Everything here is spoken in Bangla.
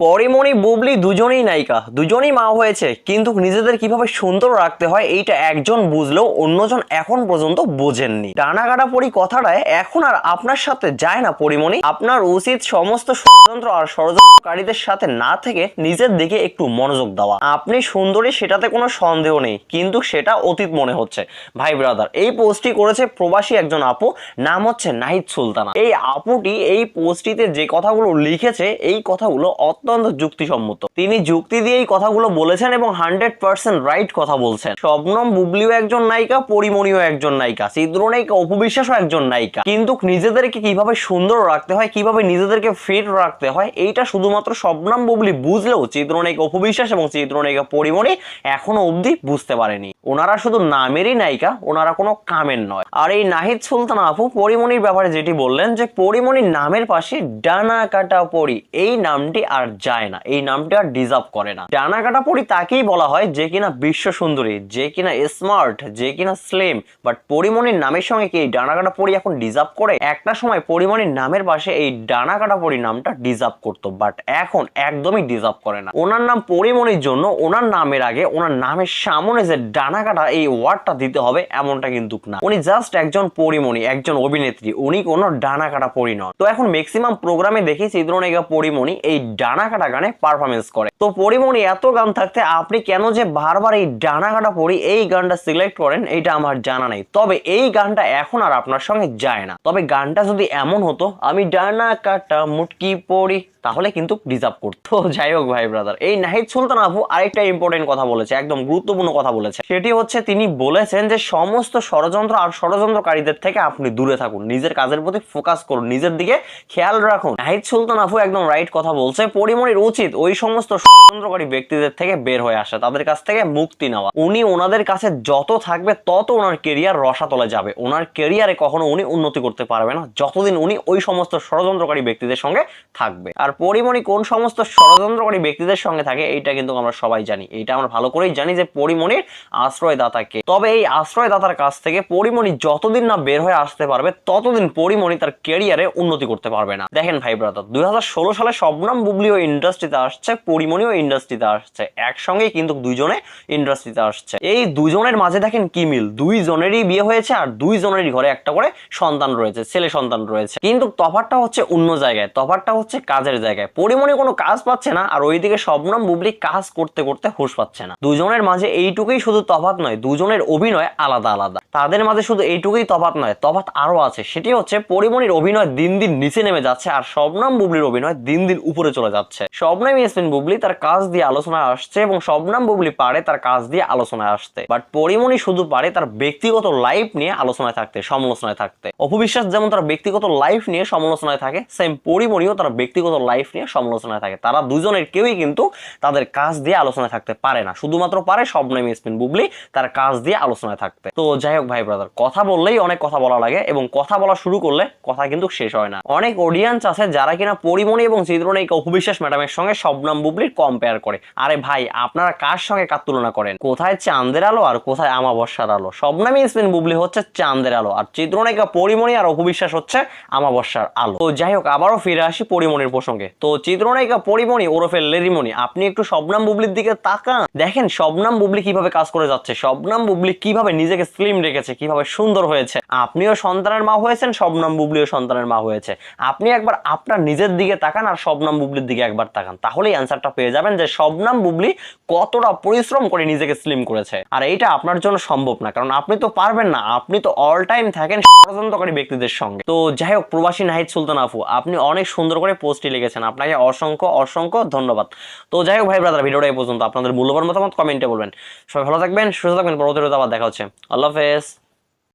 পরিমণি বুবলি দুজনেই নায়িকা, দুজনেই মা হয়েছে, কিন্তু নিজেদের কিভাবে সুন্দর রাখতে হয় এইটা একজন বুঝলেও অন্যজন এখন পর্যন্ত বোঝেননি। ডানা কাটা পরি কথাটায় এখন আর আপনার সাথে যায় না পরিমণি। আপনার উচিত সমস্ত ষড়যন্ত্র আর ষড়যন্ত্রকারীদের সাথে না থেকে নিজের দিকে একটু মনোযোগ দেওয়া। আপনি সুন্দরী সেটাতে কোনো সন্দেহ নেই, কিন্তু সেটা অতীত মনে হচ্ছে। ভাই ব্রাদার, এই পোস্টটি করেছে প্রবাসী একজন আপু, নাম হচ্ছে নাহিদ সুলতানা। এই আপুটি এই পোস্টটিতে যে কথাগুলো লিখেছে এই কথাগুলো অত্যন্ত যুক্তিসম্মত। তিনি যুক্তি দিয়ে এই কথাগুলো বলেছেন এবং 100% রাইট কথা বলছেন। শবনম বুবলিও একজন নায়িকা, পরিমণিও একজন নায়িকা, চিত্রনায়িকা অপু বিশ্বাসও একজন নায়িকা, কিন্তু নিজেদেরকে কিভাবে সুন্দর রাখতে হয়, কিভাবে নিজেদেরকে ফিট রাখতে হয় এইটা শুধুমাত্র শবনম বুবলি বুঝলেও চিত্রনায়িকা অপু বিশ্বাস এবং চিত্রনায়িকা পরিমণি এখনো অবধি বুঝতে পারেনি। ওনারা শুধু নামেরই নায়িকা, ওনারা কোনো কামের নয়। আর এই নাহিদ সুলতানা আপু পরিমণির ব্যাপারে যেটি বললেন যে পরিমণির নামের পাশে ডানা কাটা পরি, এই নামটি আর যায় না, এই নামটি আর ডিজার্ভ করে না। ডানা কাটা পরি তাকেই বলা হয় যে কিনা বিশ্ব সুন্দরী, যে কিনা স্মার্ট, যে কিনা স্লিম। বাট পরিমণির নামের সঙ্গে কি এই ডানা কাটা পরি এখন ডিজার্ভ করে? একটা সময় পরিমণির নামের পাশে এই ডানা কাটা পরি নামটা ডিজার্ভ করতো, বাট এখন একদমই ডিজার্ভ করে না। ওনার নাম পরিমণির জন্য ওনার নামের আগে ওনার নামের সামনে যে ডানা কাটা এই ওয়ার্ডটা দিতে হবে এমনটা কিন্তু না। উনি জাস্ট একজন পরিমণি, একজন অভিনেত্রী, উনি কোনো ডানা কাটা পরি নন। তো এখন ম্যাক্সিমাম প্রোগ্রামে দেখি চিত্রনায়িকা পরিমণি এই ডানা কাটা গানে পারফরমেন্স করে। তো পরিমণি এত গান থাকতে আপনি কেন যে বারবার এই ডানা কাটা পরি এই গানটা সিলেক্ট করেন এইটা আমার জানা নেই। তবে এই গানটা এখন আর আপনার সঙ্গে যায় না। তবে গানটা যদি এমন হতো আমি ডানা কাটা মুটকি পরি, তাহলে কিন্তু ডিজার্ভ করতো। যাই হোক ভাই ব্রাদার, এই নাহিদ সুলতান আপু আরেকটা ইম্পর্টেন্ট কথা বলেছে, একদম গুরুত্বপূর্ণ কথা বলেছে। সেটি হচ্ছে তিনি বলেছেন যে সমস্ত ষড়যন্ত্র আর ষড়যন্ত্রকারীদের থেকে আপনি দূরে থাকুন, নিজের কাজের প্রতি ফোকাস করুন, নিজের দিকে খেয়াল রাখুন। নাহিদ সুলতান আপু একদম রাইট কথা বলছে। পরিমণির উচিত ওই সমস্ত ষড়যন্ত্রকারী ব্যক্তিদের থেকে বের হয়ে আসা, তাদের কাছ থেকে মুক্তি নেওয়া। উনি ওনাদের কাছে যত থাকবে তত ওনার কেরিয়ার রসাতলে যাবে। ওনার কেরিয়ারে কখনো উনি উন্নতি করতে পারবে না যতদিন উনি ওই সমস্ত ষড়যন্ত্রকারী ব্যক্তিদের সঙ্গে থাকবে। আর পরিমণি কোন সমস্ত ষড়যন্ত্রকারী ব্যক্তিদের সঙ্গে থাকে এইটা কিন্তু আমরা সবাই জানি, এইটা আমরা ভালো করেই জানি যে পরিমণির আশ্রয়দাতাকে। তবে এই আশ্রয়দাতার কাছ থেকে পরিমণি যতদিন না বের হয়ে আসতে পারবে ততদিন পরিমণি তার ক্যারিয়ারে উন্নতি করতে পারবে না। দেখেন ভাই ব্রাদার, 2016 সালে শবনম বুবলিও ইন্ডাস্ট্রিতে আসছে, পরিমণিও ইন্ডাস্ট্রিতে আসছে, একসঙ্গেই কিন্তু দুইজনে ইন্ডাস্ট্রিতে আসছে। এই দুজনের মাঝে দেখেন কি মিল, দুইজনেরই বিয়ে হয়েছে আর দুইজনেরই ঘরে একটা করে সন্তান রয়েছে, ছেলে সন্তান রয়েছে। কিন্তু তফাৎটা হচ্ছে অন্য জায়গায়, তফাৎটা হচ্ছে কাজের জায়গায়। পরিমণি কোনো কাজ পাচ্ছে না আর ওইদিকে শবনম বুবলি কাজ করতে করতে হুঁশ পাচ্ছে না। দুজনের মাঝে এইটুকুই শুধু তফাৎ নয়, দুজনের অভিনয় আলাদা আলাদা। তাদের মাঝে শুধু এইটুকুই তফাৎ নয়, তফাৎ আরো আছে। সেটি হচ্ছে পরিমণির অভিনয় দিন দিন নিচে নেমে যাচ্ছে আর শবনম বুবলির অভিনয় দিন দিন উপরে চলে যাচ্ছে। শবনম ইয়াসমিন বুবলি তার কাজ দিয়ে আলোচনায় আসছে এবং শবনম বুবলি পারে তার কাজ দিয়ে আলোচনায় আসতে, বাট পরিমণি শুধু পারে তার ব্যক্তিগত লাইফ নিয়ে আলোচনায় থাকতে, সমালোচনায় থাকতে। অপু বিশ্বাস যেমন তার ব্যক্তিগত লাইফ নিয়ে সমালোচনায় থাকে, সেম পরিমণিও তার ব্যক্তিগত লাইফ নিয়ে সমালোচনায় থাকে। তারা দুজনের কেউই কিন্তু তাদের কাজ দিয়ে আলোচনায় থাকতে পারে না, শুধুমাত্র পারে শবনম ইয়াসমিন বুবলি তার কাজ দিয়ে আলোচনায় থাকতে। তো যাই হোক ভাই ব্রাদার, কথা বললেই অনেক কথা বলা লাগে এবং কথা বলা শুরু করলে কথা কিন্তু শেষ হয় না। অনেক অডিয়েন্স আছে যারা কিনা পরিমণি এবং চিত্রনায়িকা অপু বিশ্বাস ম্যাডামের সঙ্গে শবনম বুবলির কম্পেয়ার করে। আরে ভাই, আপনারা কার সঙ্গে কার তুলনা করেন? কোথায় চাঁদের আলো আর কোথায় আমাবস্যার আলো? শবনম ইয়াসমিন বুবলি হচ্ছে চাঁদের আলো আর চিত্রনায়িকা পরিমণি আর অপু বিশ্বাস হচ্ছে আমাবস্যার আলো। তো যাই হোক, আবারও ফিরে আসি পরিমণির প্রসঙ্গে। তো চিত্রনায়িকা পরিমণি ওরফে লেরিমণি, আপনি একটু শবনম বুবলির দিকে তাকান, দেখেন শবনম বুবলি কিভাবে কাজ করে যাচ্ছে, শবনম বুবলি কিভাবে নিজেকে স্লিম রেখেছে, কিভাবে সুন্দর হয়েছে। আপনিও সন্তানের মা হয়েছেন, শবনম বুবলিও সন্তানের মা হয়েছে। আপনি একবার আপনার নিজের দিকে তাকান আর শবনম বুবলির দিকে একবার তাকান, তাহলেই অ্যান্সারটা পেয়ে যাবেন যে শবনম বুবলি কতটা পরিশ্রম করে নিজেকে স্লিম করেছে। আর এইটা আপনার জন্য সম্ভব না, কারণ আপনি তো পারবেন না, আপনি তো অল টাইম থাকেন ষড়যন্ত্রকারী ব্যক্তিদের সঙ্গে। তো যাই হোক, প্রবাসী নাহিদ সুলতান আপু, আপনি অনেক সুন্দর করে পোস্টটি লিখেছেন, আপনাকে অসংখ্য অসংখ্য ধন্যবাদ। তো যাই হোক ভাই ব্রাদার, ভিডিওটা এই পর্যন্ত। আপনাদের মূল্যবান মতামত কমেন্টে বলবেন। সবাই ভালো থাকবেন, সুস্থ থাকবেন, পরবর্তী ভিডিওতে আবার দেখা হচ্ছে। আল্লাহ হাফেজ।